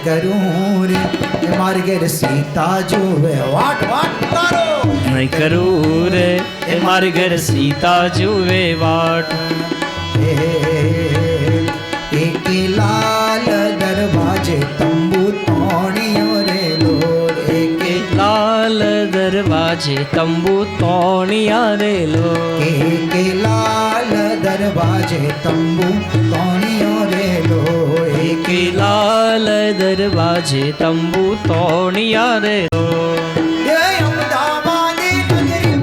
करूं रे ए मारी घर सीता जुवे वाट वाट तारो नहीं करूं रे ए मारी घर सीता जुवे वाट एक लाल दरवाजे तंबू तोड़ियो रे लो एक लाल दरवाजे तंबू तोड़िया रे लो एक लाल दरवाजे तंबू तोड़ियो रे लो एक लाल दरवाजे तंबू तोड़िया रे लो ये अमदावाद नगरी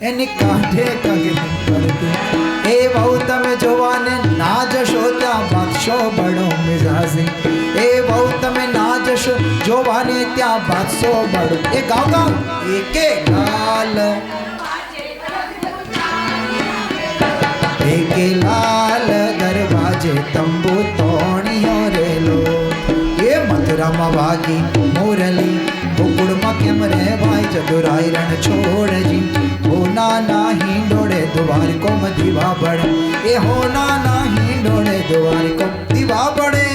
एनी काठे कगरी परतु ए बहु तमे जोवाने ना जशो त्या बादशो बड़ो मिजाजी ए बहु तमे ना जशो जोवाने त्या बादशो बड़ो ए गाँव गाँव एके लाल एके लाल दरवाजे तंबू तोड़ियो रे लो ये मथुरा मवागी मुरली बुकुड़ मकेम रे भाई चतुराई रण छोड़ जी हो ना हिंडोड़े द्वार को दीवा बड़े ए हो ना हिंडोड़े द्वार को दीवा बड़े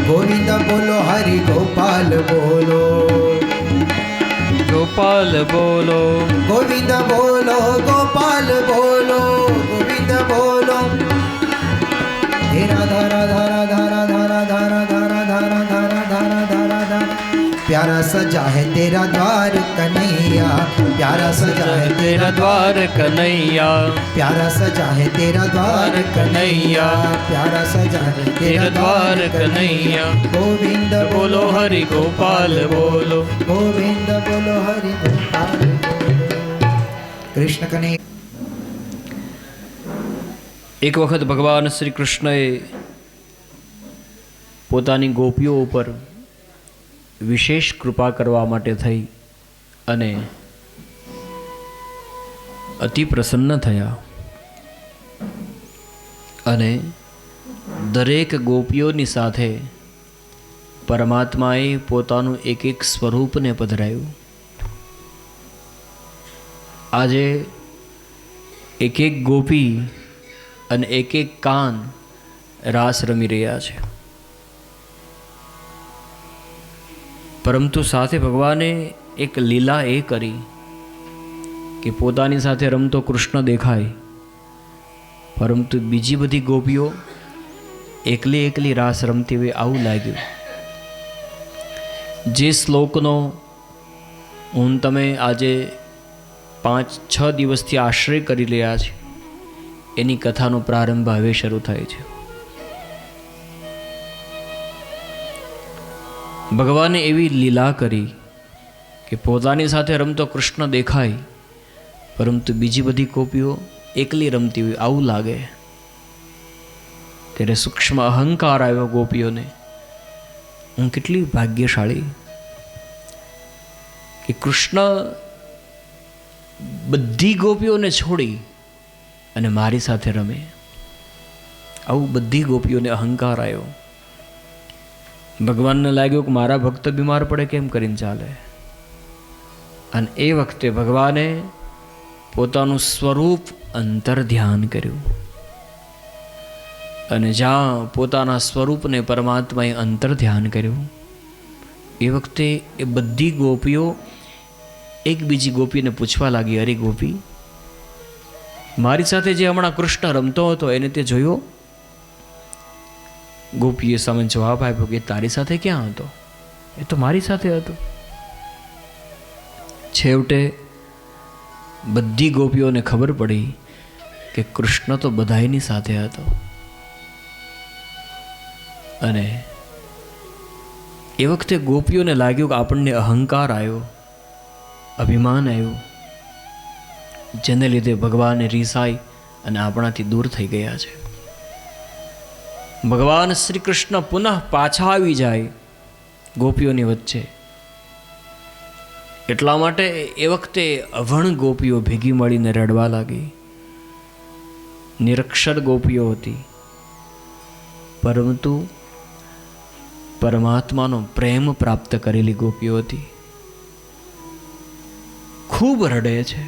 गोविंद बोलो हरि गोपाल बोलो गोपाल बोलो गोविंद बोलो गोपाल बोलो गोविंद बोलो धीरा धारा धारा धारा धारा धारा धारा धारा धारा धारा धारा धारा प्यारा सजा है तेरा द्वार कन्हैया प्यारा सजा है तेरा द्वार कन्हैया प्यारा सजा है तेरा द्वार कन्हैया प्यारा सजा है तेरा द्वार कन्हैया गोविंद बोलो हरि गोपाल बोलो गोविंद बोलो हरि गोपाल कृष्ण कन्हैया एक वखत भगवान श्री कृष्णએ પોતાની ગોપીઓ ઉપર વિશેષ કૃપા કરવા માટે થઈ અને અતિ પ્રસન્ન થયા અને દરેક ગોપીઓની સાથે પરમાત્માએ પોતાનું એક એક સ્વરૂપને પધરાયું. આજે એક એક ગોપી અને એક એક કાન રાસ રમી રહ્યા છે, પરંતુ સાથે ભગવાને એક લીલા એ કરી કે પોતાની સાથે રમતો કૃષ્ણ દેખાય, પરંતુ બીજી બધી ગોપીઓ એકલી એકલી રાસ રમતી હોય આવું લાગ્યું. જે શ્લોકનો હું તમે આજે 5-6 દિવસથી આશ્રય કરી રહ્યા છે એની કથાનો પ્રારંભ હવે શરૂ થાય છે. ભગવાને એવી લીલા કરી કે પોતાની સાથે રમતો કૃષ્ણ દેખાય, પરંતુ બીજી બધી ગોપીઓ એકલી રમતી હોય આવું લાગે. ત્યારે સૂક્ષ્મ અહંકાર આવ્યો ગોપીઓને, હું કેટલી ભાગ્યશાળી કે કૃષ્ણ બધી ગોપીઓને છોડી અને મારી સાથે રમે. આવું બધી ગોપીઓને અહંકાર આવ્યો. ભગવાનને લાગ્યું કે મારા ભક્ત બીમાર પડે કેમ કરીને ચાલે, અને એ વખતે ભગવાને પોતાનું સ્વરૂપ અંતર ધ્યાન કર્યું અને જ્યાં પોતાના સ્વરૂપને પરમાત્માએ અંતર ધ્યાન કર્યું એ વખતે એ બધી ગોપીઓ એક બીજી ગોપીને પૂછવા લાગી, અરે ગોપી, મારી સાથે જે હમણાં કૃષ્ણ રમતો હતો એને તે જોયો? ગોપીએ સામે જવાબ આપ્યો કે તારી સાથે ક્યાં હતો, એ તો મારી સાથે હતો. છેવટે બધી ગોપીઓને ખબર પડી કે કૃષ્ણ તો બધાયની સાથે હતો. અને એ વખતે ગોપીઓને લાગ્યું કે આપણને અહંકાર આવ્યો, અભિમાન આવ્યું, જેને લીધે ભગવાને રીસાઈ અને આપણાથી દૂર થઈ ગયા છે. ભગવાન શ્રી કૃષ્ણ પુનઃ પાછા આવી જાય ગોપીઓની વચ્ચે, એટલા માટે એ વખતે અભણ ગોપીઓ ભેગી મળીને રડવા લાગી. નિરક્ષર ગોપીઓ હતી, પરંતુ પરમાત્માનો પ્રેમ પ્રાપ્ત કરેલી ગોપીઓ હતી. ખૂબ રડે છે.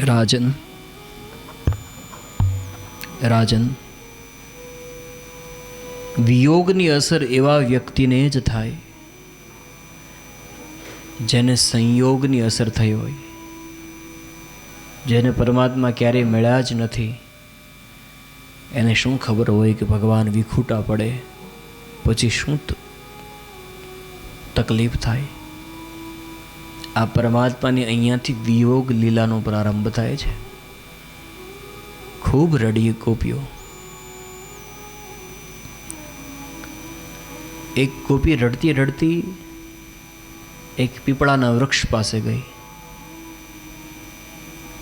રાજન, રાજન, વિયોગની અસર એવા વ્યક્તિને જ થાય જેને સંયોગની અસર થઈ હોય, જેને પરમાત્મા ક્યારેય મળ્યા જ નથી. એને શું ખબર હોય કે ભગવાન વિખૂટા પડે પછી શું તકલીફ થાય. આ પરમાત્માની અહીંયાથી વિયોગ લીલાનો પ્રારંભ થાય છે. ખૂબ રડી ગોપીઓ. એક ગોપી રડતી રડતી એક પીપળાના વૃક્ષ પાસે ગઈ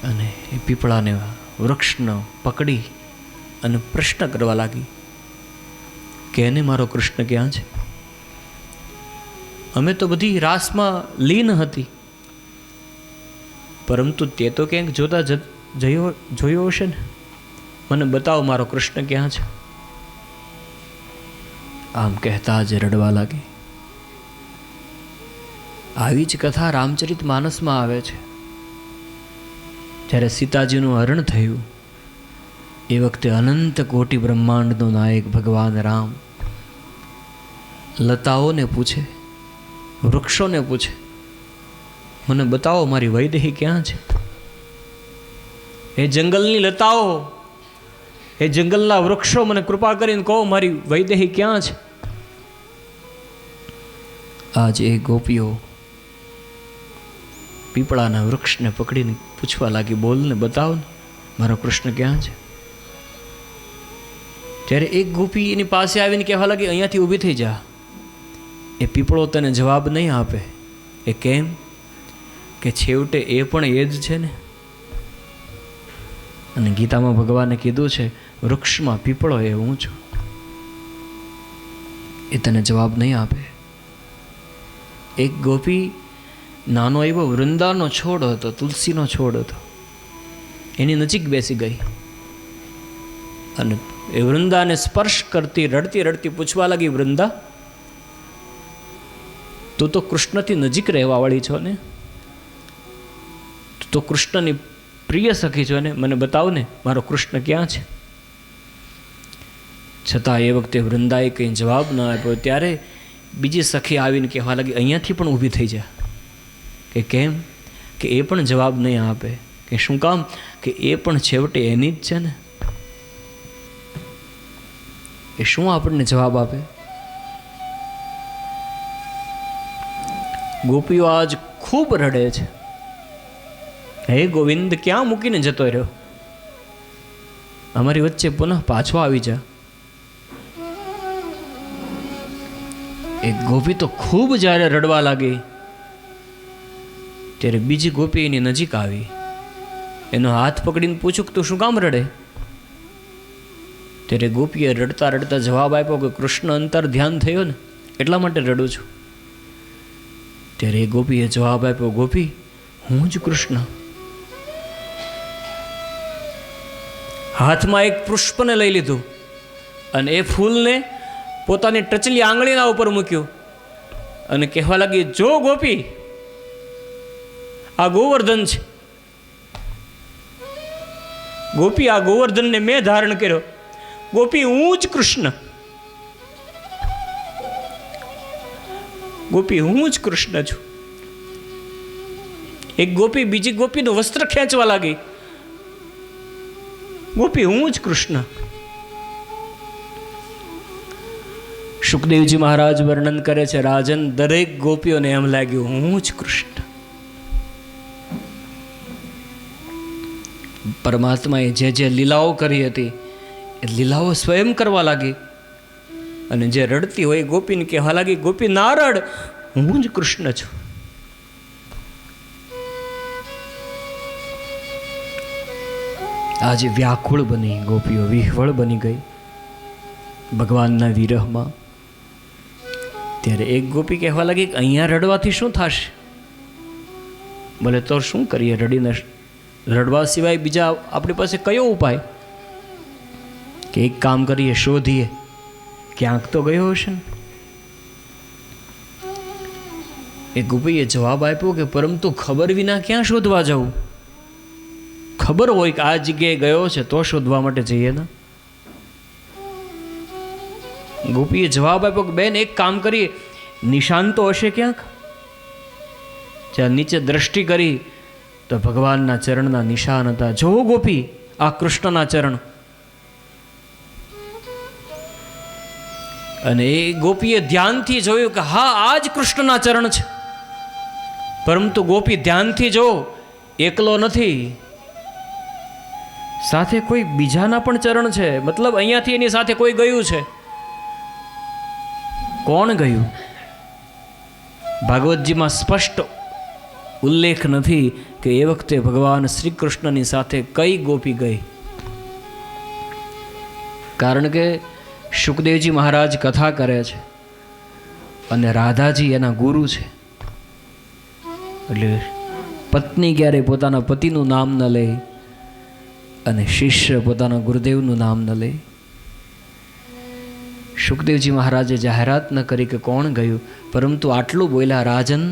અને એ પીપળાને વૃક્ષનો પકડી અને પ્રશ્ન કરવા લાગી કે એને મારો કૃષ્ણ ક્યાં છે? અમે તો બધી રાસમાં લીન હતી, પરંતુ તે તો ક્યાંક જોતા જોયો હશે ને. મને બતાવો મારો કૃષ્ણ ક્યાં છે? આમ કહેતા જ રડવા લાગી. આવી જ કથા રામચરિત માનસમાં આવે છે. જ્યારે સીતાજીનું હરણ થયું એ વખતે અનંત કોટી બ્રહ્માંડનો નાયક ભગવાન રામ લતાઓને પૂછે, વૃક્ષોને પૂછે, મને બતાવો મારી વૈદેહી ક્યાં છે? એ જંગલની લતાઓ, એ જંગલના વૃક્ષો, મને કૃપા કરીને કહો મારી વૈદેહી ક્યાં છે? આજે એ ગોપીઓ પીપળાના વૃક્ષને પકડીને પૂછવા લાગી, બોલ ને બતાવ ને મારો કૃષ્ણ ક્યાં છે? ત્યારે એક ગોપી એની પાસે આવીને કહેવા લાગી, અહીંયાથી ઊભી થઈ જા. એ પીપળો તને જવાબ નહીં આપે. એ કેમ? કે છેવટે એ પણ એ જ છે ને. અને ગીતામાં ભગવાને કીધું છે, વૃક્ષમાં પીપળો એ હું છું. એ તને જવાબ નહીં આપે. એક ગોપી નાનો એવો વૃંદાનો છોડ હતો, તુલસીનો છોડ હતો, એની નજીક બેસી ગઈ અને એ વૃંદાને સ્પર્શ કરતી રડતી રડતી પૂછવા લાગી, વૃંદા તું તો કૃષ્ણથી નજીક રહેવાવાળી છો ને, તું તો કૃષ્ણની પ્રિય સખી છો ને, મને બતાવ ને મારો કૃષ્ણ ક્યાં છે? છતાં એ વખતે વૃંદાએ કંઈ જવાબ ન આપ્યો. ત્યારે બીજી સખી આવીને કહેવા લાગી, અહીંયાથી પણ ઊભી થઈ જા. કે કેમ? કે એ પણ જવાબ નહીં આપે. કે શું કામ? કે એ પણ છેવટે એની જ છે ને. એ શું આપણને જવાબ આપે? ગોપીઓ આજ ખૂબ રડે છે, હે ગોવિંદ ક્યાં મૂકીને જતો રહ્યો? અમારી વચ્ચે પુનઃ પાછો આવી જા. એક ગોપી તો ખૂબ જ્યારે રડવા લાગી ત્યારે બીજી ગોપી એની નજીક આવી, એનો હાથ પકડીને પૂછ્યું કે તું શું કામ રડે? ત્યારે ગોપીએ રડતા રડતા જવાબ આપ્યો કે કૃષ્ણ અંતર ધ્યાન થયો ને એટલા માટે રડું છું. ત્યારે એ ગોપીએ જવાબ આપ્યો, ગોપી હું જ કૃષ્ણ. હાથમાં એક પુષ્પને લઈ લીધું અને એ ફૂલને પોતાની ટચલી આંગળીના ઉપર મૂક્યું અને કહેવા લાગી, જો ગોપી આ ગોવર્ધન છે. ગોપી આ ગોવર્ધનને મેં ધારણ કર્યો. ગોપી હું જ કૃષ્ણ. ગોપી હું જ કૃષ્ણ છું. એક ગોપી બીજી ગોપીનું વસ્ત્ર ખેંચવા લાગી. ગોપી હું જ કૃષ્ણ. સુખદેવજી મહારાજ વર્ણન કરે છે, રાજન દરેક ગોપીઓને એમ લાગ્યું હું જ કૃષ્ણ. પરમાત્માએ જે જે લીલાઓ કરી હતી એ લીલાઓ સ્વયં કરવા લાગી અને જે રડતી હોય ગોપીને કહેવા લાગી, ગોપી ના રડ, હું જ કૃષ્ણ છું. આજે વ્યાકુળ બની ગોપીઓ, વિહવળ બની ગઈ ભગવાનના વિરહમાં. ત્યારે એક ગોપી કહેવા લાગી કે અહીંયા રડવાથી શું થશે? બોલે તો શું કરીએ, રડીને રડવા સિવાય બીજા આપણી પાસે કયો ઉપાય? કે એક કામ કરીએ, શોધીએ, ક્યાંક તો ગયો હશે ને. એ ગોપીએ જવાબ આપ્યો કે પરંતુ ખબર વિના ક્યાં શોધવા જવું? ખબર હોય કે આ જગ્યાએ ગયો છે તો શોધવા માટે જઈએ ને. ગોપીએ જવાબ આપ્યો કે બેન એક કામ કરીએ, નિશાન તો હશે ક્યાંક. જ્યાં નીચે દ્રષ્ટિ કરી તો ભગવાનના ચરણના નિશાન હતા. જોવો ગોપી, આ કૃષ્ણના ચરણ. અને એ ગોપીએ ધ્યાનથી જોયું કે હા આ જ કૃષ્ણના ચરણ છે. પરંતુ ગોપી ધ્યાનથી જો, એકલો નથી, સાથે કોઈ બીજાના પણ ચરણ છે. મતલબ અહીંયાથી એની સાથે કોઈ ગયું છે. કોણ ગયું? ભાગવતજીમાં સ્પષ્ટ ઉલ્લેખ નથી કે એ વખતે ભગવાન શ્રી કૃષ્ણની સાથે કઈ ગોપી ગઈ. કારણ કે શુકદેવજી મહારાજ કથા કરે છે અને રાધાજી એના ગુરુ છે. એટલે પત્ની ક્યારેય પોતાના પતિનું નામ ન લે અને શિષ્ય પોતાના ગુરુદેવનું નામ ન લે. શુકદેવજી મહારાજે જાહેરાત ન કરી કે કોણ ગયું, પરંતુ આટલું બોલ્યા, રાજન,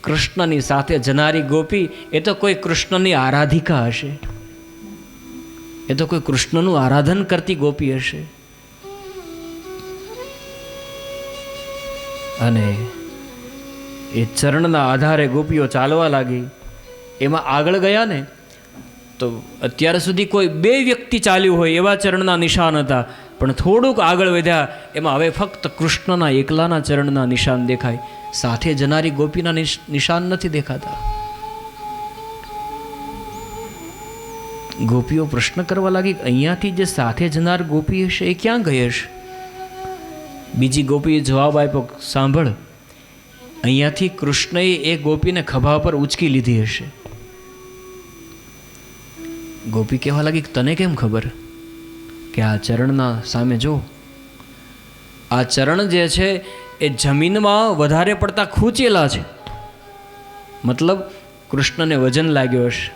કૃષ્ણની સાથે જનારી ગોપી એ તો કોઈ કૃષ્ણની આરાધિકા હશે, એ તો કોઈ કૃષ્ણનું આરાધન કરતી ગોપી હશે. અને એ ચરણના આધારે ગોપીઓ ચાલવા લાગી. એમાં આગળ ગયા ને તો અત્યાર સુધી કોઈ બે વ્યક્તિ ચાલ્યું હોય એવા ચરણના નિશાન હતા, પણ થોડુંક આગળ વધ્યા એમાં હવે ફક્ત કૃષ્ણના એકલાના ચરણના નિશાન દેખાય. સાથે જનારી ગોપીના નિશાન નથી દેખાતા. ગોપીઓ પ્રશ્ન કરવા લાગી, અહીંયાથી જે સાથે જનાર ગોપી હશે એ ક્યાં ગઈ હશે? બીજી ગોપીએ જવાબ આપ્યો, સાંભળ, અહીંયાથી કૃષ્ણએ એ ગોપીને ખભા પર ઉચકી લીધી હશે. ગોપી કહેવા લાગી, તને કેમ ખબર? કે આ ચરણના સામે જો, આ ચરણ જે છે એ જમીનમાં વધારે પડતા ખૂંચેલા છે. મતલબ કૃષ્ણને વજન લાગ્યો હશે.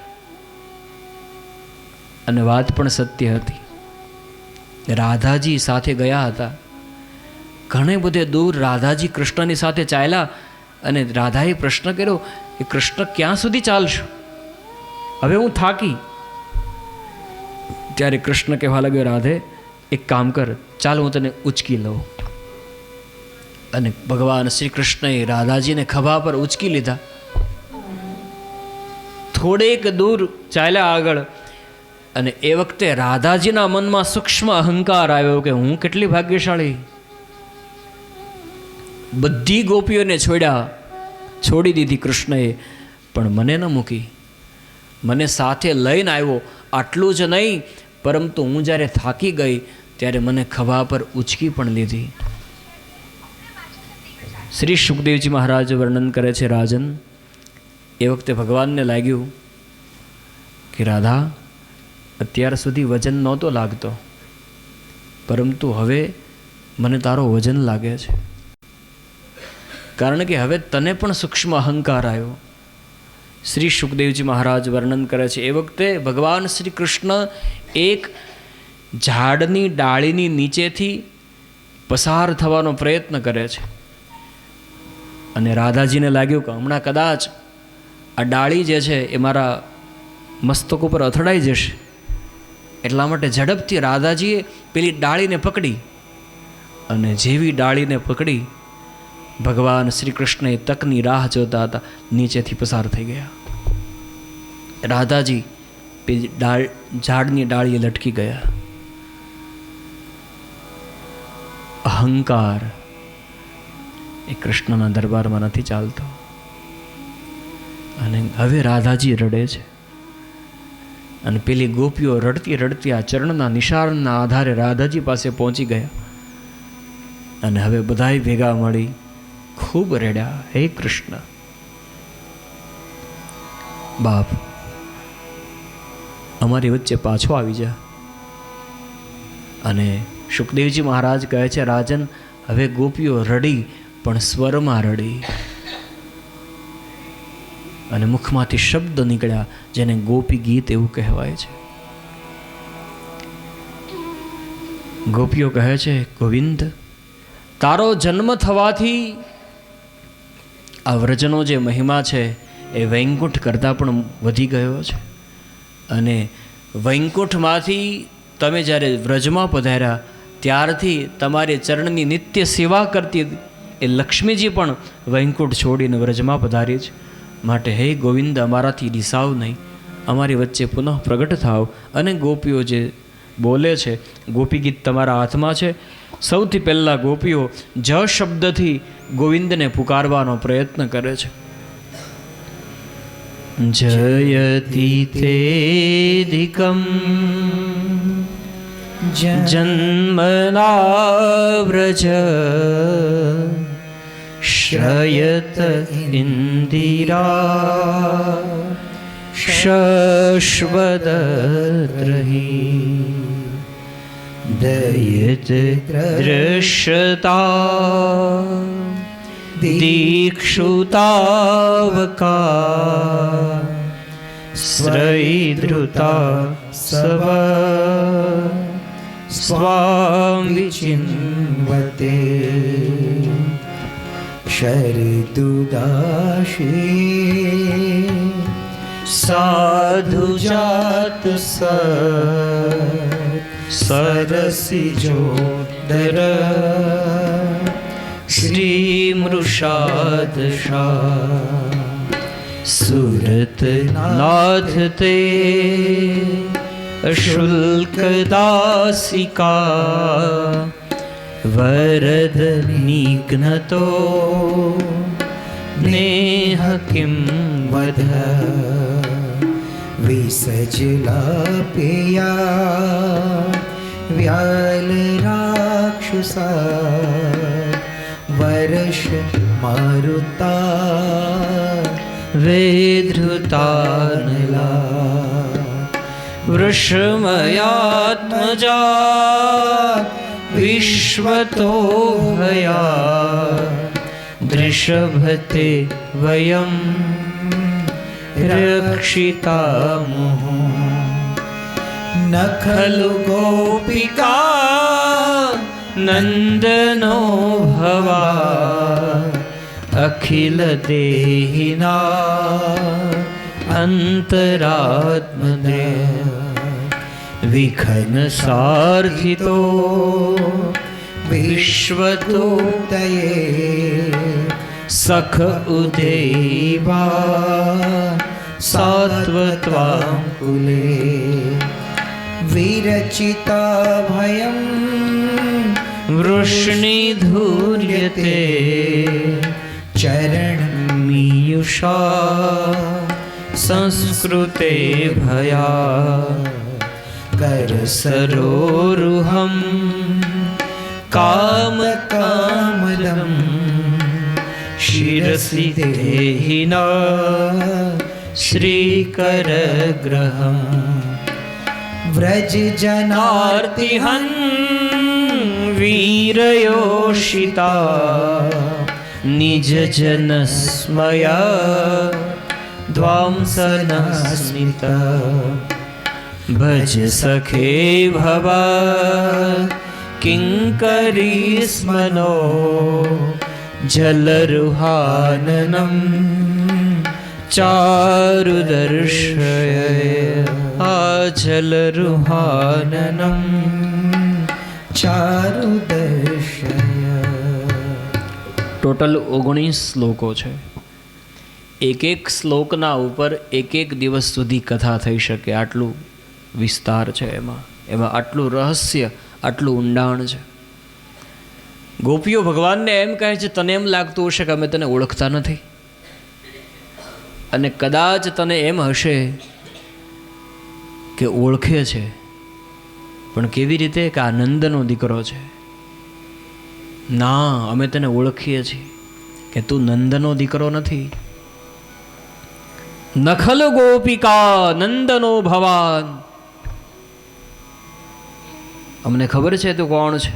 અને વાત પણ સત્ય હતી. રાધાજી સાથે ગયા હતા. ઘણે બધે દૂર રાધાજી કૃષ્ણની સાથે ચાલ્યા અને રાધાએ પ્રશ્ન કર્યો કે કૃષ્ણ ક્યાં સુધી ચાલશું? હવે હું થાકી. ત્યારે કૃષ્ણ કહેવા લાગ્યો, રાધે એક કામ કર, ચાલ હું તને ઉચકી લઉં. અને ભગવાન શ્રી કૃષ્ણએ રાધાજીને ખભા પર ઉચકી લીધા. થોડેક દૂર ચાલ્યા આગળ અને એ વખતે રાધાજીના મનમાં સૂક્ષ્મ અહંકાર આવ્યો કે હું કેટલી ભાગ્યશાળી. બધી ગોપીઓને છોડી દીધી કૃષ્ણએ, પણ મને ન મૂકી, મને સાથે લઈને આવ્યો. આટલું જ નહીં, પરંતુ હું જ્યારે થાકી ગઈ ત્યારે મને ખભા પર ઉચકી પણ લીધી. શ્રી સુખદેવજી મહારાજ વર્ણન કરે છે, રાજન, એ વખતે ભગવાનને લાગ્યું કે રાધા, અત્યાર સુધી વજન નહોતો લાગતો, પરંતુ હવે મને તારો વજન લાગે છે. કારણ કે હવે તને પણ સૂક્ષ્મ અહંકાર આવ્યો. શ્રી સુખદેવજી મહારાજ વર્ણન કરે છે, એ વખતે ભગવાન શ્રી કૃષ્ણ એક ઝાડની ડાળીની નીચેથી પસાર થવાનો પ્રયત્ન કરે છે. અને રાધાજીને લાગ્યું કે હમણાં કદાચ આ ડાળી જે છે એ મારા મસ્તક ઉપર અથડાઈ જશે. એટલા માટે ઝડપથી રાધાજીએ પેલી ડાળીને પકડી. અને જેવી ડાળીને પકડી, ભગવાન શ્રી કૃષ્ણ એ તકની રાહ જોતા હતા, નીચેથી પસાર થઈ ગયા. રાધાજી પેલી ઝાડની ડાળીએ લટકી ગયા. અહંકાર એ કૃષ્ણના દરબારમાં નથી ચાલતો. અને હવે રાધાજી રડે છે. અને પેલી ગોપીઓ રડતી રડતી આ ચરણના નિશાનના આધારે રાધાજી પાસે પહોંચી ગયા. અને હવે બધાય ભેગા મળી ખૂબ રડ્યા, હે કૃષ્ણ, બાપ, અમારી વચ્ચે પાછો આવી જા. અને સુખદેવજી મહારાજ કહે છે, રાજન, હવે ગોપીઓ રડી, પણ સ્વરમાં રડી. અને મુખમાંથી શબ્દ નીકળ્યા જેને ગોપી ગીત એવું કહેવાય છે. ગોપીઓ કહે છે, ગોવિંદ, તારો જન્મ થવાથી આ વ્રજનો જે મહિમા છે એ વૈકુંઠ કરતાં પણ વધી ગયો છે. અને વૈકુંઠમાંથી તમે જ્યારે વ્રજમાં પધાર્યા ત્યારથી તમારી ચરણની નિત્ય સેવા કરતી એ લક્ષ્મીજી પણ વૈકુંઠ છોડીને વ્રજમાં પધારી છે. માટે હે ગોવિંદ, અમારાથી રિસાવ નહીં, અમારી વચ્ચે પુનઃ પ્રગટ થાવ. અને ગોપીઓ જે બોલે છે, ગોપી ગીત તમારા હાથમાં છે. સૌથી પહેલાં ગોપીઓ જ શબ્દથી ગોવિંદને પુકારવાનો પ્રયત્ન કરે છે. જયતિ તેદિકમ જન્મના વ્રજ શ્રયત ઇન્દિરા શશ્વદત્રહી દયત દૃશ્યતા દીક્ષુતાવકા શ્રૈધૃતા સવ સ્વામ વિચિન્વતે શરદુદાશી સાધુજાત સરસિજોદર શ્રીમૃષાદશા સુરતનાથ તે શુલ્કદાસિકા વરદ નિઘ્નતો નેહ કિં વધ વિસજલાપેયા વ્યાલ રાક્ષસા વર્ષ મારુતા વેધૃતાનલા વૃષમયાત્મજા વિશ્વતો ભયા દૃષભતે વયમ રક્ષિતામુઃ ન ખલુ ગોપિકા નંદનો ભવા અખિલ દેહિના અંતરાત્મને વિખન સાર્થિતો વિશ્વતો તયે સખ ઉદેવા સાત્વત્વાંકુલે વિરચિતા ભયમ વૃષ્ણિધૂર્યતે ચરણ મીયુષા સંસ્કૃતે ભયા કર સરોરુહમ કામ કામદમ શિરસી દેહિના શ્રીકરગ્રહમ વ્રજ નાર્તિહન વીરયોષિતા નિજ જન સ્મયા દ્વાંસનસ્મિતા ભજ સખે ભવા કિંકરી સ્મનો જલરુહાનનમ ચારુદર્શય આ જલરુહાનનમ ચારુદર્શય. ટોટલ 19 શ્લોકો છે. એક એક શ્લોકના ઉપર એક એક દિવસ સુધી કથા થઈ શકે આટલું વિસ્તાર છે. એમાં આટલું રહસ્ય, આટલું ઊંડાણ છે. ગોપીઓ ભગવાનને એમ કહે છે, તને એમ લાગતું હશે કે અમે તને ઓળખતા નથી, અને કદાચ તને એમ હશે કે ઓળખે છે, પણ કેવી રીતે કે આ નંદનો દીકરો છે. ના, અમે તને ઓળખીએ છીએ કે તું નંદનો દીકરો નથી. નખલ ગોપિકા નંદનો ભવાન. અમને ખબર છે તું કોણ છે.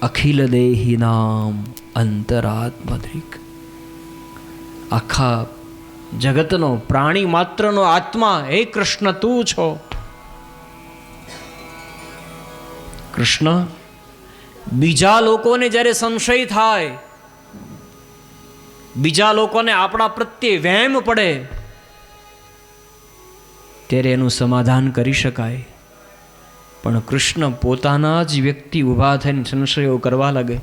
અખિલ દેહી નામ અંતરાત્મદ્રિક. આખા જગતનો, પ્રાણી માત્રનો આત્મા હે કૃષ્ણ તું છો. કૃષ્ણ, બીજા લોકોને જ્યારે સંશય થાય, બીજા લોકોને આપણા પ્રત્યે વહેમ પડે, ત્યારે એનું સમાધાન કરી શકાય. પણ કૃષ્ણ પોતાના જ વ્યક્તિ ઊભા થઈને સંશયો કરવા લાગે.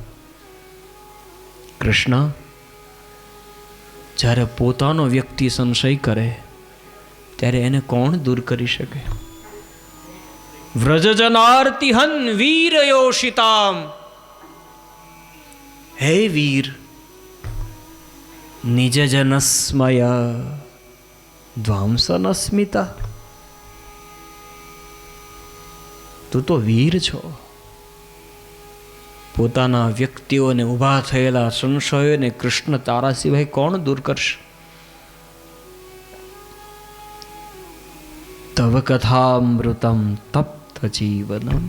કૃષ્ણ જ્યારે પોતાનો વ્યક્તિ સંશય કરે ત્યારે એને કોણ દૂર કરી શકે? વ્રજજનાર્તિહન વીર યોષિતામ. હે વીર, નિજ જનસ્મય ધ્વાંસનસ્મિતા. તું તો વીર છો. પોતાના વ્યક્તિઓને ઊભા થયેલા સંશયોને કૃષ્ણ તારા સિવાય કોણ દૂર કરશે? તવ કથામૃતમ તપ્ત જીવનમ.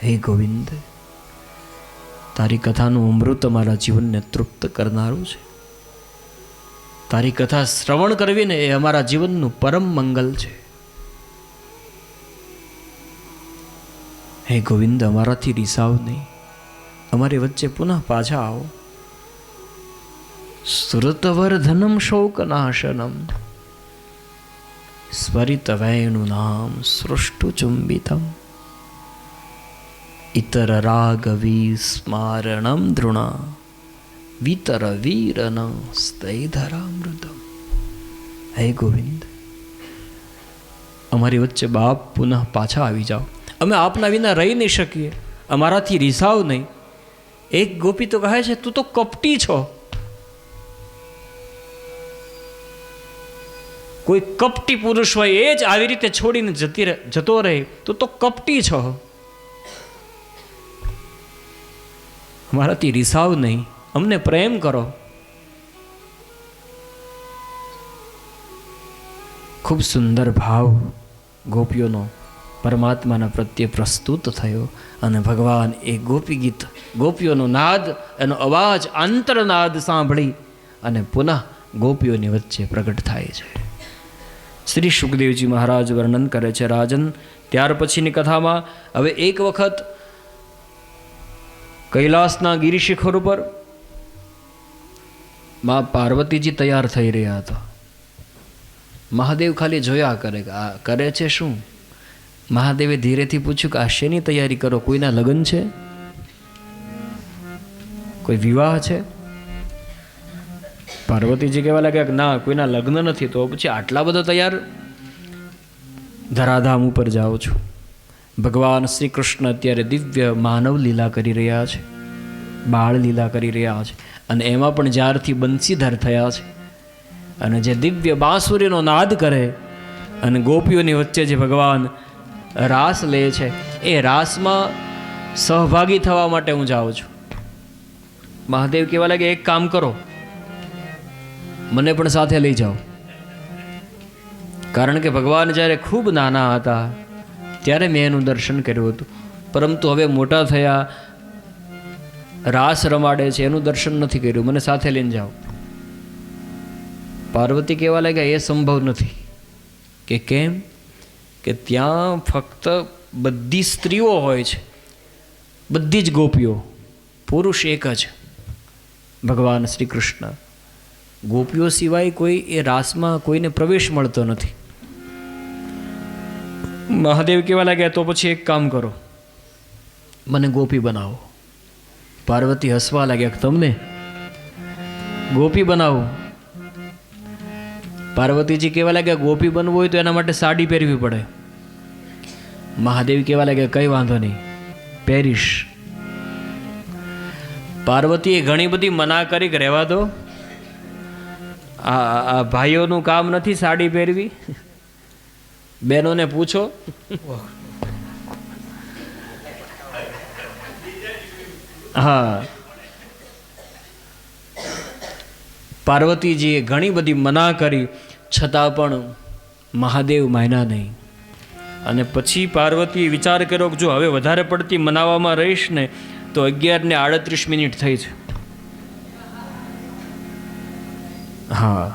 હે ગોવિંદ, તારી કથાનું અમૃત મારા જીવનને તૃપ્ત કરનારું છે. તારી કથા શ્રવણ કરવી ને એ અમારા જીવનનું પરમ મંગલ છે. હે ગોવિંદ, અમારાથી રીસાવ નહીં, અમારી વચ્ચે પુનઃ પાછા આવો. સુરતવર્ધનમ શોકનાશનમ સ્વરિત વેણુ નામ સૃષ્ટુ ચુંબિતમ ઇતર રાગ વિસ્મારણમ ધૃણા વિતર વીરન સ્તૈધરામૃતમ. હે ગોવિંદ, અમારી વચ્ચે બાપ પુનઃ પાછા આવી જાઓ. અમે આપના વિના રહી નહીં શકીએ, અમારાથી રીસાવ નહીં. એક ગોપી તો કહે છે, તું તો કપટી છો. કોઈ કપટી પુરુષ હોય એ જ આવી રીતે છોડીને જતો રહે, તું તો કપટી છો. અમારાથી રીસાવ નહીં, અમને પ્રેમ કરો. ખૂબ સુંદર ભાવ ગોપીઓનો પરમાત્માના પ્રત્યે પ્રસ્તુત થયો અને ભગવાન એ ગોપી ગીત, ગોપીઓનો નાદ, એનો અવાજ, આંતરનાદ સાંભળી અને પુનઃ ગોપીઓની વચ્ચે પ્રગટ થાય છે. શ્રી સુખદેવજી મહારાજ વર્ણન કરે છે, રાજન, ત્યાર પછીની કથામાં હવે એક વખત કૈલાસના ગિરિશિખર ઉપર માં પાર્વતીજી તૈયાર થઈ રહ્યા હતા. મહાદેવ ખાલી જોયા કરે કે આ કરે છે શું. મહાદેવે ધીરેથી પૂછ્યું કે આ શેની તૈયારી કરો? કોઈના લગ્ન છે? કોઈ વિવાહ છે? પાર્વતીજી કહેવા લાગ્યા કે ના, કોઈના લગ્ન નથી. તો પછી આટલા બધા તૈયાર? ધરાધામ ઉપર જાઉં છું. ભગવાન શ્રી કૃષ્ણ અત્યારે દિવ્ય માનવ લીલા કરી રહ્યા છે, બાળ લીલા કરી રહ્યા છે. અને એમાં પણ જ્યારથી બંસીધર થયા છે અને જે દિવ્ય બાંસુરીનો નાદ કરે અને ગોપીઓની વચ્ચે જે ભગવાન રાસ લે છે, એ રાસમાં સહભાગી થવા માટે હું જાઉં છું. મહાદેવ કહેવા લાગે, એક કામ કરો, મને પણ સાથે લઈ જાઓ. કારણ કે ભગવાન જ્યારે ખૂબ નાના હતા ત્યારે મેં એનું દર્શન કર્યું હતું, પરંતુ હવે મોટા થયા, રાસ રમાડે છે, એનું દર્શન નથી કર્યું, મને સાથે લઈને જાઓ. પાર્વતી કહેવા લાગ્યા, એ સંભવ નથી. કે કેમ? કે ત્યાં ફક્ત બધી સ્ત્રીઓ હોય છે, બધી જ ગોપીઓ, પુરુષ એક જ, ભગવાન શ્રી કૃષ્ણ. ગોપીઓ સિવાય કોઈ એ રાસમાં કોઈને પ્રવેશ મળતો નથી. મહાદેવ કહેવા લાગ્યા, તો પછી એક કામ કરો, મને ગોપી બનાવો. પાર્વતી હસવા લાગ્યા, તમને ગોપી બનાવો? પાર્વતીજી કહેવા લાગ્યા, ગોપી બનવું હોય તો એના માટે સાડી પહેરવી પડે. મહાદેવ કહેવા લાગ્યા, કંઈ વાંધો નહીં, પહેરીશ. પાર્વતીએ ઘણી બધી મના કરી કે રહેવા દો, આ ભાઈઓનું કામ નથી સાડી પહેરવી, બહેનોને પૂછો. હા, પાર્વતીજીએ ઘણી બધી મના કરી, છતાં પણ મહાદેવ માન્યા નહીં. અને પછી પાર્વતીએ વિચાર કર્યો કે જો હવે વધારે પડતી મનાવવામાં રહીશ ને તો 11:38 થઈ છે. હા,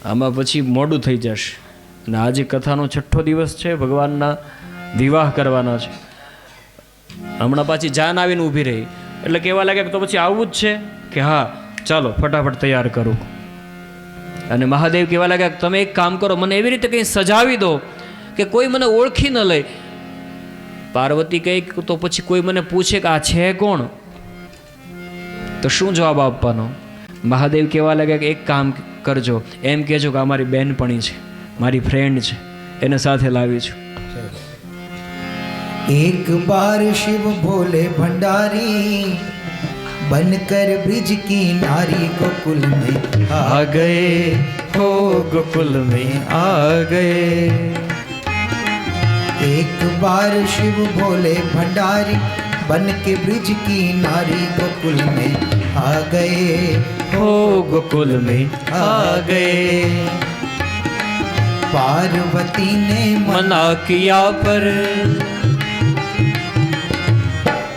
આમાં પછી મોડું થઈ જશે. અને આજે કથાનો 6ઠ્ઠો દિવસ છે, ભગવાનના વિવાહ કરવાના છે. હમણાં પાછી જાન આવીને ઊભી રહી એટલે કહેવા લાગ્યા કે તો પછી આવવું જ છે? કે હા, ચાલો ફટાફટ તૈયાર કરું. અને મહાદેવ કહેવા લાગ્યા કે તમે એક કામ કરો, મને એવી રીતે કંઈ સજાવી દો કે કોઈ મને ઓળખી ન લે. પાર્વતી કહે તો પછી કોઈ મને પૂછે કે આ છે કોણ, તો શું જવાબ આપવાનો? મહાદેવ કહેવા લાગ્યા કે એક કામ કરજો, એમ કહેજો કે અમારી બહેનપણી છે, મારી ફ્રેન્ડ છે, એને સાથે લાવી છું. एक बार शिव भोले भंडारी बनकर ब्रिज की नारी गोकुल में आ गए हो, गोकुल में आ गए. एक बार शिव भोले भंडारी बन के ब्रिज की नारी गोकुल में आ गए हो, गोकुल में आ गए. पार्वती ने मना किया पर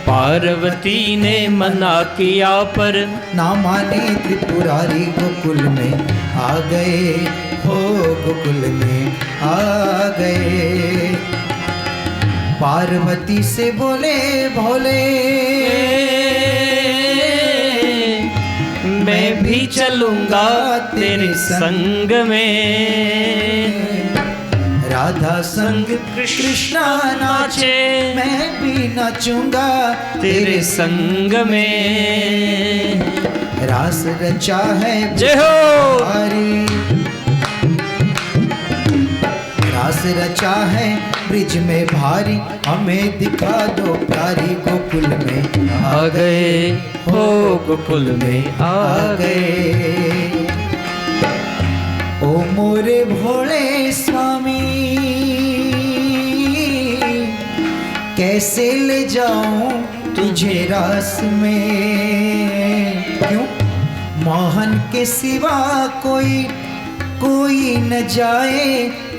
पार्वती ने मना किया पर ना माने त्रिपुरारी गोकुल में आ गए हो, गोकुल में आ गए. पार्वती से बोले भोले मैं भी चलूंगा तेरे संग में. राधा संग कृष्णा नाचे, मैं भी नाचूंगा तेरे संग में. रास रचा है जय हो. भारी, रास रचा है ब्रिज में भारी, हमें दिखा दो प्यारी गोकुल में आ गए हो, गोकुल में आ गए. ओ मोरे भोले स्वामी कैसे ले जाऊं तुझे रास में, क्यों मोहन के सिवा कोई न जाए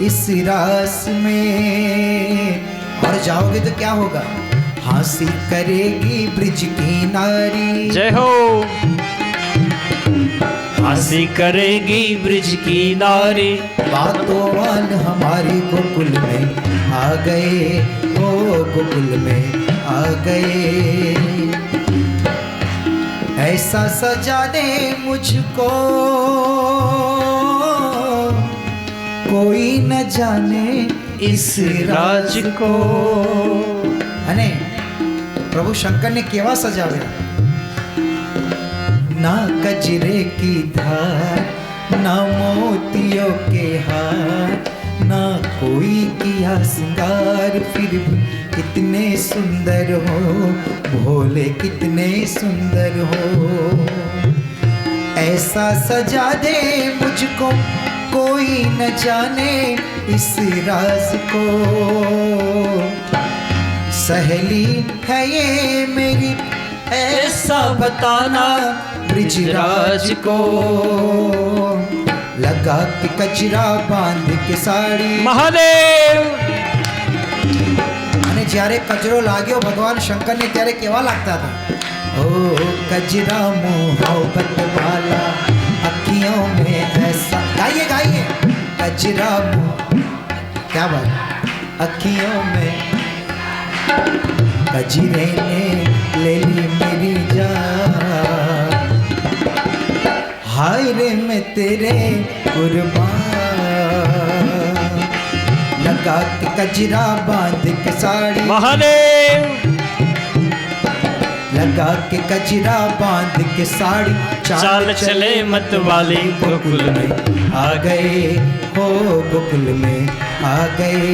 इस रास में. और जाओगे तो क्या होगा, हंसी करेगी ब्रिज की नारी. जय हो. हंसी करेगी ब्रिज की नारी, बातों वाल हमारी गोकुल में आ गए हो, गोकुल में आ गए. ऐसा सजा दे मुझको कोई न जाने इस राज को. અને પ્રભુ શંકરને કેવા સજાવ્યા, ना कजरे की धार, ना मोतियों के हार, ना कोई किया सिंगार, फिर भी कितने सुंदर हो भोले, कितने सुंदर हो. ऐसा सजा दे मुझको कोई न जाने इस राज को. सहेली है ये मेरी ऐसा बताना ब्रिजराज को. लगा के कचरा बांध के साड़ी. મહાદેવ. અને જ્યારે કચરો લાગ્યો ભગવાન શંકરને ત્યારે કેવા લાગતા હતા, ओ कजरा मोहब्बत वाला अखियों में ऐसा. गाइए गाइए, कजरा क्या बात, अखियों में कजरे ने ले ली मेरी जान, हाय रे मैं तेरे कुर्बान. लगा के कजरा बांध के साड़ी. મહાદેવ. लगा के कजरा बांध के साड़ी, चाल चले मत वाली गोकुल में आ गए हो, गोकुल में आ गए.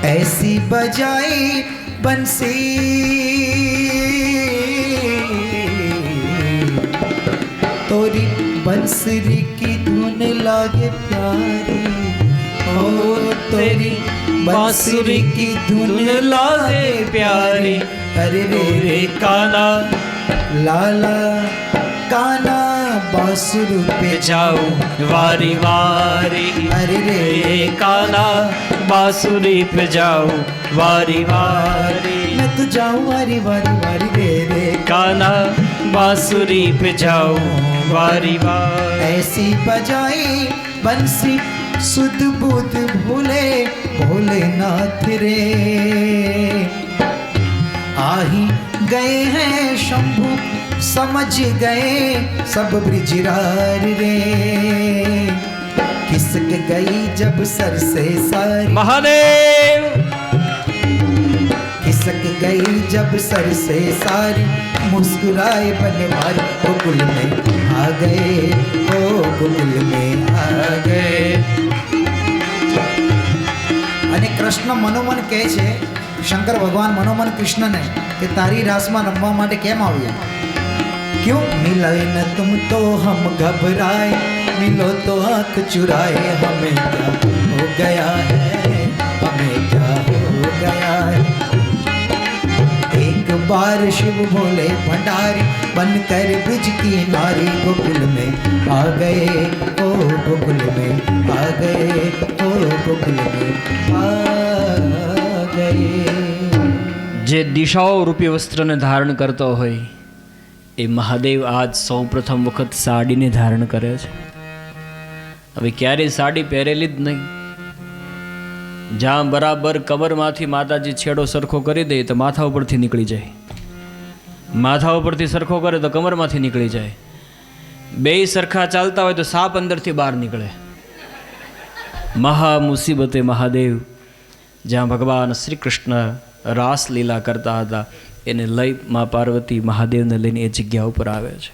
ऐसी बजाई बंसी तोरी बंसरी की धुन लागे प्यारी, ओ तेरी बांसुरी की धुन लागे प्यारी. अरे रे रे काना लाला काना बांसुर पे जाऊं वारी वारी. अरे रे काना बांसुरी पे जाऊं वारी वारी. मैं तो जाऊं वारी वारी वारी रे रे. काना बांसुरी पे जाऊं वारी वारी. ऐसी बजाई बंसी सुध बुध भूले भोलेनाथ रे. आही गए हैं शंभु समझ गए सब ब्रिजरार रे खिसक गई जब सर से सारी महादेव खिसक गई जब सर से सारी मुस्कुराए बनवारी गोकुल में आ गए ओ गोकुल में आ गए। અને કૃષ્ણ મનોમન કહે છે, શંકર ભગવાન મનોમન કૃષ્ણને કે તારી રાસમાં રમવા માટે કેમ આવ્યા? क्यों मिले न तुम तो हम घबराए मिलो तो आँख चुराए हमें क्या हो गया है हमें क्या हो गया है। एक बार शिव भोले भंडारी बनकर ब्रिज की नारी गोकुल में आ गए ओ गोकुल में आ गए ओ गोकुल में आ गए। જે દિશાઓ રૂપી વસ્ત્રને ધારણ કરતો હોય એ મહાદેવ આજ સૌ પ્રથમ વખત સાડીને ધારણ કરે છે. હવે ક્યારેય સાડી પહેરેલી જ નહીં. જ્યાં બરાબર કમરમાંથી માતાજી છેડો સરખો કરી દે તો માથા ઉપરથી નીકળી જાય, માથા ઉપરથી સરખો કરે તો કમરમાંથી નીકળી જાય. બે સરખા ચાલતા હોય તો સાપ અંદરથી બહાર નીકળે. મહા મુસીબતે મહાદેવ જ્યાં ભગવાન શ્રી કૃષ્ણ રાસલીલા કરતા હતા એને લઈ મા પાર્વતી મહાદેવને લઈને એ જગ્યા ઉપર આવે છે.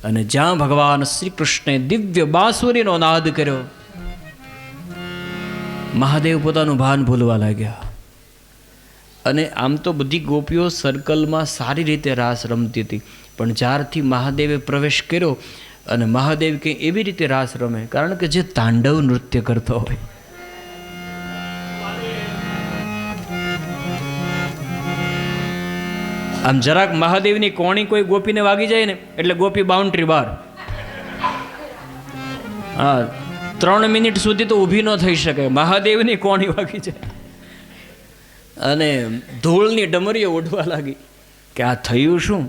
અને જ્યાં ભગવાન શ્રી કૃષ્ણે દિવ્ય બાંસુરીનો નાદ કર્યો, મહાદેવ પોતાનું ભાન ભૂલવા લાગ્યા. અને આમ તો બધી ગોપીઓ સર્કલમાં સારી રીતે રાસ રમતી હતી, પણ જ્યારથી મહાદેવે પ્રવેશ કર્યો અને મહાદેવ કે એવી રીતે રાસ રમે, કારણ કે જે તાંડવ નૃત્ય કરતો હોય. આમ જરાક મહાદેવની કોણી કોઈ ગોપીને વાગી જાય ને એટલે ગોપી બાઉન્ડ્રી બહાર. હા, 3 મિનિટ સુધી તો ઊભી ન થઈ શકે, મહાદેવની કોણી વાગી જાય અને ધૂળની ડમરીઓ ઉડવા લાગી કે આ થયું શું.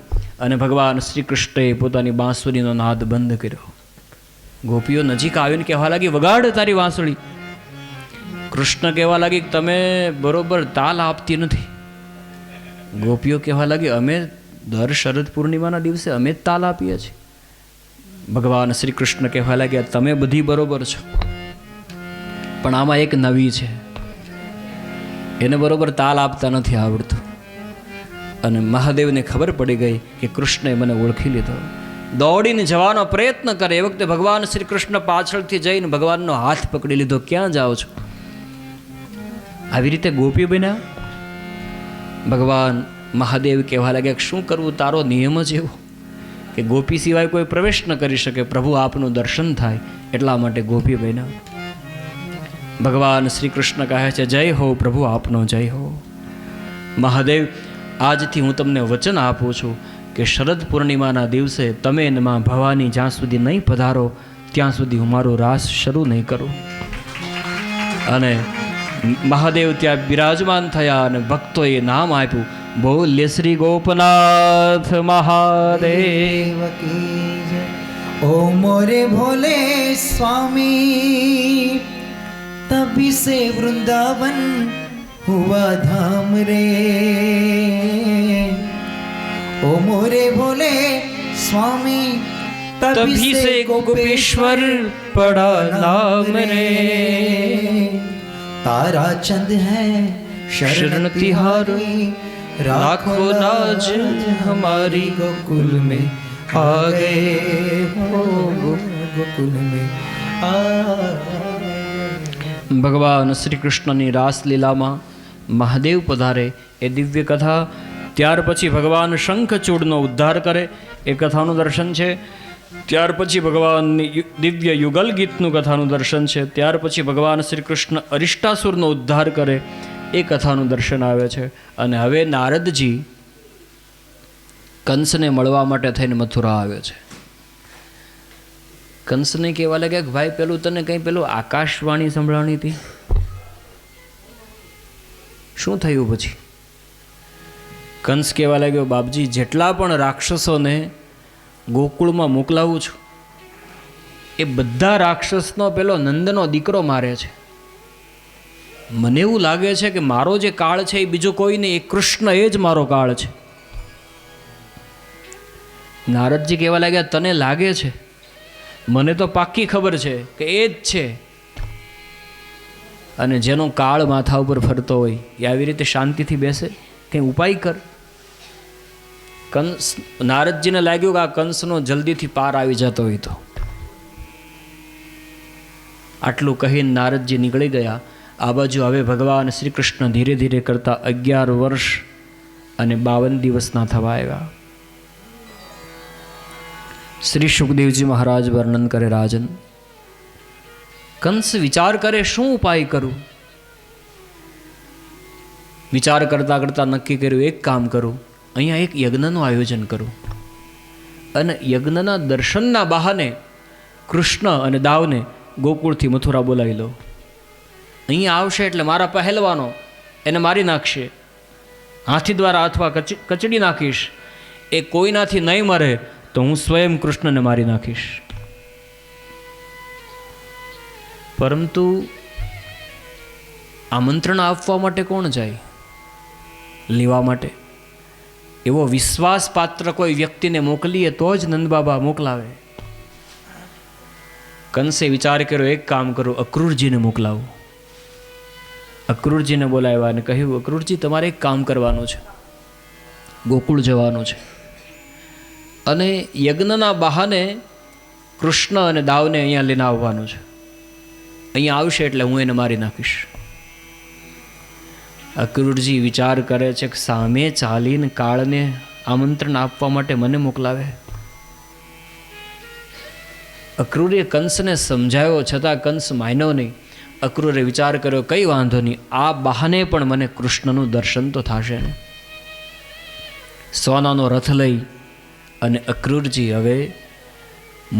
અને ભગવાન શ્રી કૃષ્ણએ પોતાની બાંસુરીનો નાદ બંધ કર્યો. ગોપીઓ નજીક આવીને કહેવા લાગી, વગાડ તારી વાંસળી. કૃષ્ણ કહેવા લાગી, તમે બરોબર તાલ આપતી નથી. ગોપીઓ કહેવા લાગી, અમે દર શરદ પૂર્ણિમાના દિવસે અમે જ તાલ આપીએ છીએ. ભગવાન શ્રી કૃષ્ણ કહેવા લાગ્યા, તમે બધી બરોબર છો, પણ આમાં એક નવી છે, એને બરોબર તાલ આપતા નથી આવડતું. અને મહાદેવને ખબર પડી ગઈ કે કૃષ્ણએ મને ઓળખી લીધો. દોડીને જવાનો પ્રયત્ન કરે એ વખતે ભગવાન શ્રી કૃષ્ણ પાછળથી જઈને ભગવાનનો હાથ પકડી લીધો. ક્યાં જાઓ છો? આવી રીતે ગોપી બન્યા. ભગવાન મહાદેવ કહેવા લાગ્યા, શું કરવું, તારો નિયમ જ એવો કે ગોપી સિવાય કોઈ પ્રવેશ ન કરી શકે, પ્રભુ આપનું દર્શન થાય, એટલા માટે ગોપી બન્યા. ભગવાન શ્રી કૃષ્ણ કહે છે, જય હો પ્રભુ આપનો જય હો. મહાદેવ, આજથી હું તમને વચન આપું છું કે શરદ પૂર્ણિમાના દિવસે તમે અને માં ભવાની જ્યાં સુધી નહીં પધારો ત્યાં સુધી હું મારો રાસ શરૂ નહીં કરું. અને મહાદેવ ત્યાં બિરાજમાન થયા અને ભક્તોએ નામ આપ્યું, બોલ્ય શ્રી ગોપનાથ મહાદેવ કી જય. ओ मोरे भोले स्वामी तभी से वृंदावन हुआ धाम रे। ओ मोरे भोले स्वामी तभी से गोपेश्वर पड़ा नाम रे। तारा चंद है शरण तिहारी राखो लाज हमारी गोकुल में आ गए हो गोकुल में आ। ભગવાન શ્રી કૃષ્ણની રાસલીલામાં મહાદેવ પધારે એ દિવ્ય કથા, ત્યાર પછી ભગવાન શંખચૂડનો ઉદ્ધાર કરે એ કથાનું દર્શન છે, ત્યાર પછી ભગવાનની દિવ્ય યુગલ ગીતનું કથાનું દર્શન છે, ત્યાર પછી ભગવાન શ્રી કૃષ્ણ અરિષ્ટાસુરનો ઉદ્ધાર કરે એ કથાનું દર્શન આવે છે. અને હવે નારદજી કંસને મળવા માટે થઈને મથુરા આવે છે. કંસને કહેવા લાગ્યા કે ભાઈ પેલું તને કંઈ પેલું આકાશવાણી સંભળાણી હતી, શું થયું પછી? કંસ કહેવા લાગ્યો, બાપજી જેટલા પણ રાક્ષસોને ગોકુળમાં મોકલાવું છું એ બધા રાક્ષસનો પેલો નંદનો દીકરો મારે છે. મને એવું લાગે છે કે મારો જે કાળ છે એ બીજો કોઈ નહીં, એ કૃષ્ણ એ જ મારો કાળ છે. નારદજી કહેવા લાગ્યા, તને લાગે છે? મને તો પાક્કી ખબર છે કે એ જ છે. અને જેનો કાળ માથા ઉપર ફરતો હોય એ આવી રીતે શાંતિથી બેસે? કંઈ ઉપાય કર. કંસ, નારદજીને લાગ્યું કે આ કંસનો જલ્દીથી પાર આવી જતો હોય તો. આટલું કહીને નારદજી નીકળી ગયા. આ બાજુ હવે ભગવાન શ્રી કૃષ્ણ ધીરે ધીરે કરતા 11 વર્ષ અને 52 દિવસના થવા આવ્યા. શ્રી સુખદેવજી મહારાજ વર્ણન કરે, રાજન, કંસ વિચાર કરે શું ઉપાય કરું. વિચાર કરતા કરતા નક્કી કર્યું, એક કામ કરું, અહીંયા એક યજ્ઞનું આયોજન કરું અને યજ્ઞના દર્શનના બહાને કૃષ્ણ અને દાવને ગોકુળથી મથુરા બોલાવી લો. અહીંયા આવશે એટલે મારા પહેલવાનો એને મારી નાખશે, હાથી દ્વારા અથવા કચડી નાખીશ. એ કોઈનાથી નહીં મરે તો હું સ્વયં કૃષ્ણને મારી નાખીશ. પરંતુ આમંત્રણ આપવા માટે કોણ જાય? લેવા માટે એવો વિશ્વાસપાત્ર કોઈ વ્યક્તિને મોકલીએ તો જ નંદબાબા મોકલાવે. કંસે વિચાર કર્યો, એક કામ કરું, અક્રૂરજીને મોકલાવું. અક્રૂરજીને બોલાવ્યા અને કહ્યું, અક્રૂરજી, તમારે એક કામ કરવાનું છે, ગોકુળ જવાનું છે અને યજ્ઞના બહાને કૃષ્ણ અને દાવને અહીંયા લઈને આવવાનું છે. અહીંયા આવશે એટલે હું એને મારી નાખીશ. અક્રૂરજી વિચાર કરે છે કે સામે ચાલીને કાળને આમંત્રણ આપવા માટે મને મોકલાવે. અક્રૂરે કંસને સમજાવ્યો છતાં કંસ માન્યો નહીં. અક્રૂરે વિચાર કર્યો, કંઈ વાંધો નહીં, આ બહાને પણ મને કૃષ્ણનું દર્શન તો થશે ને. સોનાનો રથ લઈ અને અક્રૂરજી હવે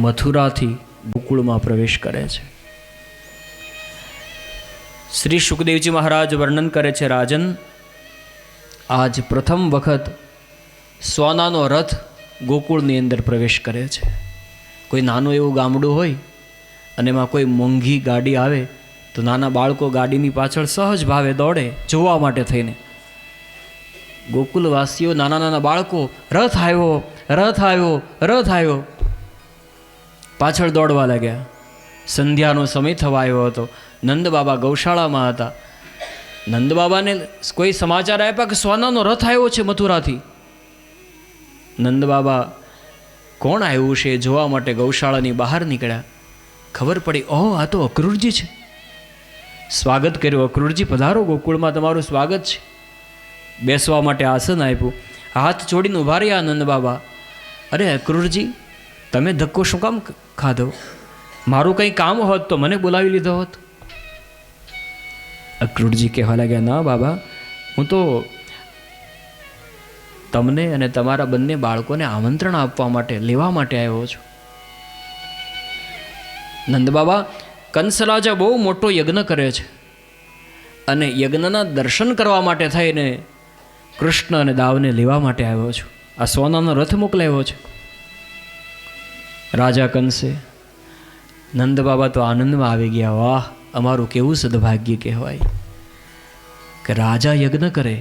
મથુરાથી ગોકુળમાં પ્રવેશ કરે છે. શ્રી સુખદેવજી મહારાજ વર્ણન કરે છે, રાજન, આજ પ્રથમ વખત સોનાનો રથ ગોકુળની અંદર પ્રવેશ કરે છે. કોઈ નાનું એવું ગામડું હોય અને એમાં કોઈ મોંઘી ગાડી આવે તો નાના બાળકો ગાડીની પાછળ સહજ ભાવે દોડે જોવા માટે થઈને. ગોકુલવાસીઓ, નાના નાના બાળકો, રથ આવ્યો, રથ આવ્યો, રથ આવ્યો, પાછળ દોડવા લાગ્યા. સંધ્યાનો સમય થવા આવ્યો હતો. નંદબાબા ગૌશાળામાં હતા. નંદબાબાને કોઈ સમાચાર આપ્યા કે સોનાનો રથ આવ્યો છે મથુરાથી. નંદબાબા કોણ આવ્યું છે જોવા માટે ગૌશાળાની બહાર નીકળ્યા. ખબર પડી, ઓહ, આ તો અક્રૂરજી છે. સ્વાગત કર્યું, અક્રૂરજી પધારો, ગોકુળમાં તમારું સ્વાગત છે. બેસવા માટે આસન આપ્યું. હાથ જોડીને ઊભા રહ્યા નંદબાબા. અરે અક્રૂરજી, તમે ધક્કો શું કામ ખાધો? મારું કંઈ કામ હોત તો મને બોલાવી લીધો હોત. અક્રૂરજી કહેવા લાગ્યા, ના બાબા, હું તો તમને અને તમારા બંને બાળકોને આમંત્રણ આપવા માટે, લેવા માટે આવ્યો છું. નંદબાબા, કંસ રાજા બહુ મોટો યજ્ઞ કરે છે અને યજ્ઞના દર્શન કરવા માટે થઈને કૃષ્ણ અને દાવને લેવા માટે આવ્યો છું. આ સોનાનો રથ મોકલાવ્યો છે. રાજા કંસે, નંદબાબા તો આનંદમાં આવી ગયા. વાહ, અમારું કેવું સદભાગ્ય કહેવાય કે રાજા યજ્ઞ કરે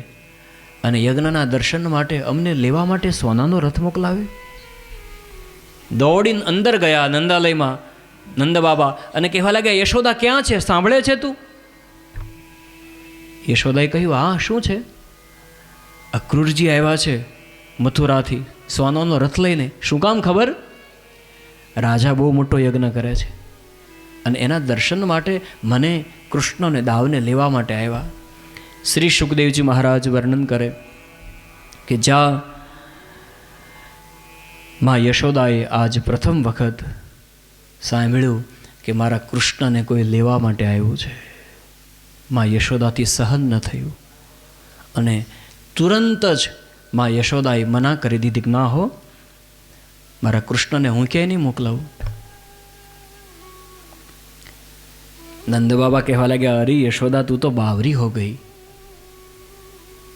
અને યજ્ઞના દર્શન માટે અમને લેવા માટે સોનાનો રથ મોકલાવે. દોડીને અંદર ગયા નંદાલયમાં નંદબાબા અને કહેવા લાગ્યા, યશોદા ક્યાં છે? સાંભળે છે તું? યશોદાએ કહ્યું, હા, શું છે? અક્રૂરજી આવ્યા છે મથુરાથી સોનાનો રથ લઈને. શું કામ ખબર? રાજા બહુ મોટો યજ્ઞ કરે છે અને એના દર્શન માટે મને કૃષ્ણ અને દાવને લેવા માટે આવ્યા. શ્રી સુખદેવજી મહારાજ વર્ણન કરે કે જ્યાં મા યશોદાએ આજ પ્રથમ વખત સાંભળ્યું કે મારા કૃષ્ણને કોઈ લેવા માટે આવ્યું છે, મા યશોદાથી સહન ન થયું અને તુરંત જ મા યશોદાએ મના કરી દીધી કે ના હો, મારા કૃષ્ણને હું ક્યાંય નહીં મોકલાવું. નંદબાબા કહેવા લાગ્યા, અરે યશોદા, તું તો બાવરી હો ગઈ.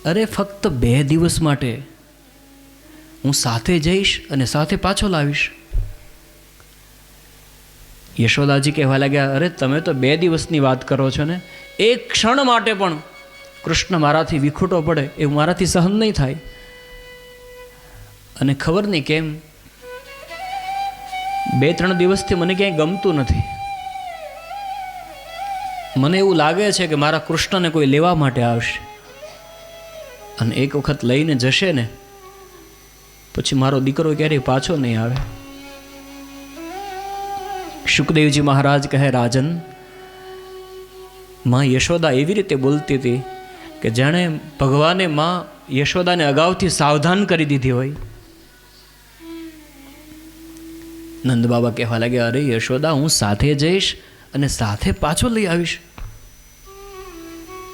અરે ફક્ત 2 દિવસ માટે હું સાથે જઈશ અને સાથે પાછો લાવીશ. યશોદાજી કહેવા લાગ્યા, અરે તમે તો 2 દિવસની વાત કરો છો ને, એક ક્ષણ માટે પણ કૃષ્ણ મારાથી વિખૂટો પડે એવું મારાથી સહન નહીં થાય. અને ખબર નહીં કેમ 2-3 દિવસથી મને ક્યાંય ગમતું નથી. મને એવું લાગે છે કે મારા કૃષ્ણને કોઈ લેવા માટે આવશે, અને એક વખત લઈને જશે ને પછી મારો દીકરો ક્યારેય પાછો નહીં આવે. શુકદેવજી મહારાજ કહે, રાજન, માં યશોદા એવી રીતે બોલતી હતી કે જાણે ભગવાને માં યશોદાને અગાઉથી સાવધાન કરી દીધી હોય. નંદ બાબા કહેવા લાગ્યા, અરે યશોદા, હું સાથે જઈશ અને સાથે પાછો લઈ આવીશ.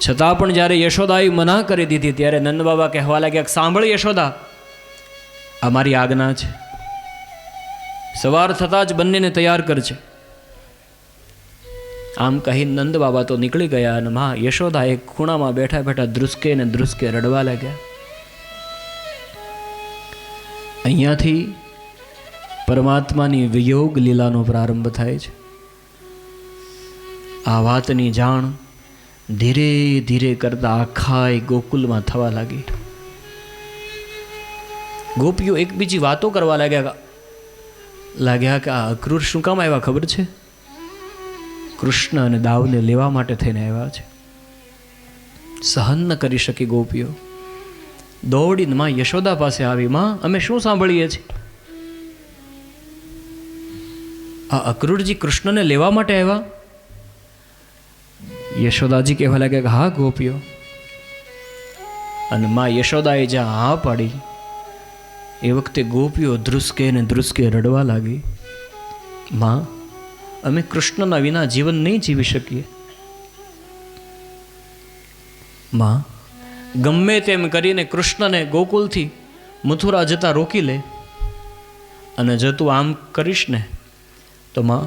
છતાં પણ જ્યારે યશોદાએ મના કરી દીધી ત્યારે નંદ બાબા કહેવા લાગ્યા, સાંભળ યશોદા, આ મારી આજ્ઞા છે. સવાર થતાં જ બંનેને તૈયાર કરજે. આમ કહી નંદ બાબા તો નીકળી ગયા અને માં યશોદા એક ખૂણામાં બેઠા બેઠા ધ્રુસકે ને ધ્રુસકે રડવા લાગ્યા. અહીંયાથી પરમાત્માની વિયોગ લીલાનો પ્રારંભ થાય છે. આ વાતની જાણ ધીરે ધીરે કરતા આખા ગોકુલમાં થવા લાગી. ગોપીઓ એકબીજી વાતો કરવા લાગ્યા કે આ અક્રૂર શું કામ આવ્યા ખબર છે? કૃષ્ણ અને દાવને લેવા માટે થઈને આવ્યા છે. સહન ન કરી શકી ગોપીઓ દોડીને માં યશોદા પાસે આવી. માં, અમે શું સાંભળીએ છીએ? આ અક્રૂરજી કૃષ્ણને લેવા માટે આવ્યા? યશોદાજી કહેવા લાગ્યા કે હા ગોપીઓ. અને માં યશોદાએ જ્યાં હા પાડી એ વખતે ગોપીઓ ધ્રુસકે ને ધ્રુસકે રડવા લાગી. માં, અમે કૃષ્ણના વિના જીવન નહીં જીવી શકીએ. માં, ગમે તેમ કરીને કૃષ્ણને ગોકુલથી મથુરા જતા રોકી લે, અને જો તું આમ કરીશ ને તો માં,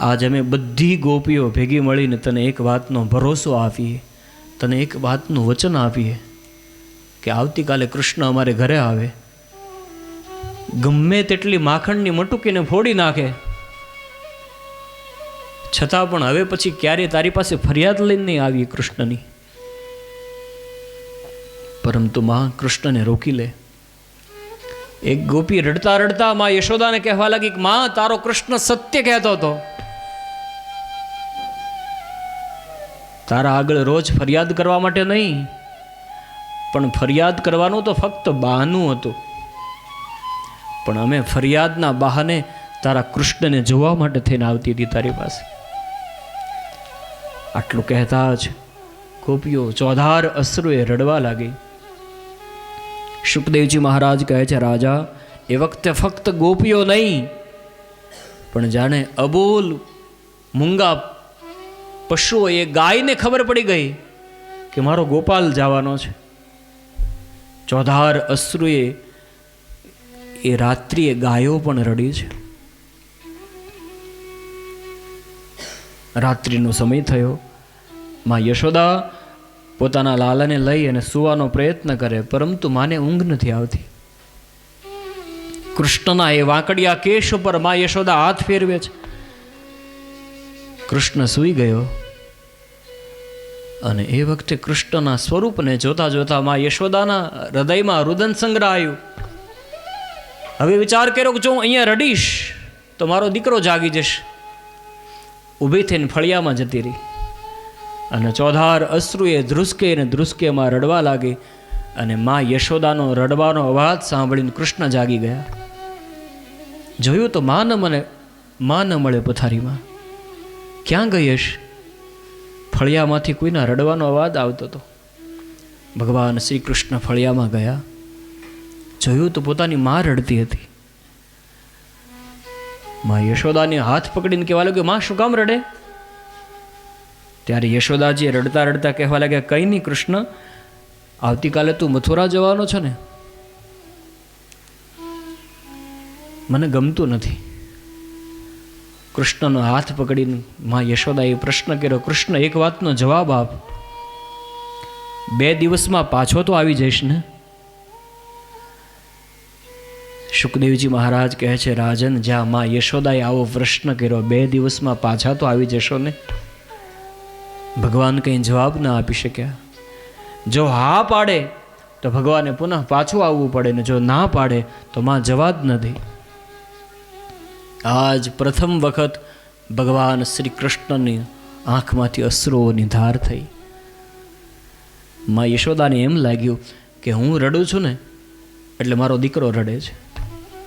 આજ અમે બધી ગોપીઓ ભેગી મળીને તને એક વાતનો ભરોસો આપીએ, તને એક વાતનું વચન આપીએ કે આવતીકાલે કૃષ્ણ અમારે ઘરે આવે, ગમે તેટલી માખણની મટુકીને ફોડી નાખે, છતાં પણ હવે પછી ક્યારે તારી પાસે ફરિયાદ લઈને નહીં આવી કૃષ્ણની. પરંતુ માં કૃષ્ણને રોકી લે. એક ગોપી રડતા રડતા માં યશોદાને કહેવા લાગી કે માં, તારો કૃષ્ણ સત્ય કહેતો હતો. તારા આગળ રોજ ફરિયાદ કરવા માટે નહીં, પણ ફરિયાદ કરવાનું તો ફક્ત બહાનું હતું, પણ અમે ફરિયાદના બહાને તારા કૃષ્ણને જોવા માટે થઈને આવતી હતી તારી પાસે. આટલું કહેતા જ ગોપીઓ ચોધાર અશ્રુએ રડવા લાગી. શુકદેવજી મહારાજ કહે છે, રાજા, એ વખતે ફક્ત ગોપીઓ નહીં, પણ જાણે અબોલ મૂંગા પશુઓ એ ગાયને ખબર પડી ગઈ કે મારો ગોપાલ જવાનો છે. ચોધાર અશ્રુએ એ રાત્રિએ ગાયો પણ રડી છે. રાત્રિનો સમય થયો. માં યશોદા પોતાના લાલાને લઈ અને સૂવાનો પ્રયત્ન કરે, પરંતુ માને ઊંઘ નથી આવતી. કૃષ્ણના એ વાંકડિયા કેશ ઉપર માં યશોદા હાથ ફેરવે છે. કૃષ્ણ સૂઈ ગયો, અને એ વખતે કૃષ્ણના સ્વરૂપને જોતા જોતા માં યશોદાના હૃદયમાં રુદન સંગ્રહ આવ્યું. હવે વિચાર કર્યો કે જો હું અહીંયા રડીશ તો મારો દીકરો જાગી જશે. ઊભી થઈને ફળિયામાં જતી રહી, અને ચોધાર અશ્રુએ ધ્રુસકે ને ધ્રુસકેમાં રડવા લાગી. અને માં યશોદાનો રડવાનો અવાજ સાંભળીને કૃષ્ણ જાગી ગયા. જોયું તો માં ન મળે પથારીમાં. ક્યાં ગઈ હશે? ફળિયામાંથી કોઈના રડવાનો અવાજ આવતો હતો. ભગવાન શ્રી કૃષ્ણ ફળિયામાં ગયા, જોયું તો પોતાની માં રડતી હતી. માં યશોદાને હાથ પકડીને કહેવા લાગ્યો, માં શું કામ રડે? ત્યારે યશોદાજીએ રડતા રડતા કહેવા લાગ્યા, કંઈ નહીં કૃષ્ણ, આવતીકાલે તું મથુરા જવાનો છો ને, મને ગમતું નથી. કૃષ્ણનો હાથ પકડીને માં યશોદાએ પ્રશ્ન કર્યો, કૃષ્ણ, એક વાતનો જવાબ આપ, 2 દિવસમાં પાછો તો આવી જઈશ ને? શુકદેવજી મહારાજ કહે છે, રાજન, જ્યાં માં યશોદાએ આવો પ્રશ્ન કર્યો, 2 દિવસમાં પાછા તો આવી જશો ને? ભગવાન કંઈ જવાબ ના આપી શક્યા. જો હા પાડે તો ભગવાને પુનઃ પાછું આવવું પડે, ને જો ના પાડે તો માં જવા જ નથી. આજ પ્રથમ વખત ભગવાન શ્રી કૃષ્ણની આંખમાંથી અશ્રુઓની ધાર થઈ. માં યશોદાને એમ લાગ્યું કે હું રડું છું ને એટલે મારો દીકરો રડે છે.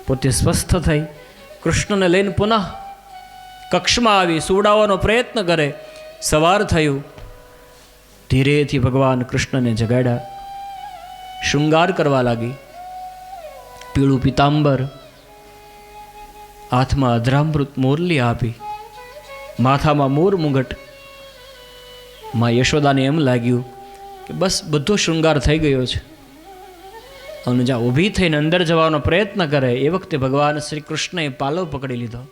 પોતે સ્વસ્થ થઈ કૃષ્ણને લઈને પુનઃ કક્ષમાં આવી સુવડાવવાનો પ્રયત્ન કરે. સવાર થયું, ધીરેથી ભગવાન કૃષ્ણને જગાડ્યા, શૃંગાર કરવા લાગી. પીળું પિતાંબર, હાથમાં અધરામૃત મોરલી આપી, માથામાં મોર મુગટ. માં યશોદાને એમ લાગ્યું કે બસ બધો શૃંગાર થઈ ગયો છે. અને જ્યાં ઊભી થઈને અંદર જવાનો પ્રયત્ન કરે એ વખતે ભગવાન શ્રી કૃષ્ણએ પાલવ પકડી લીધો.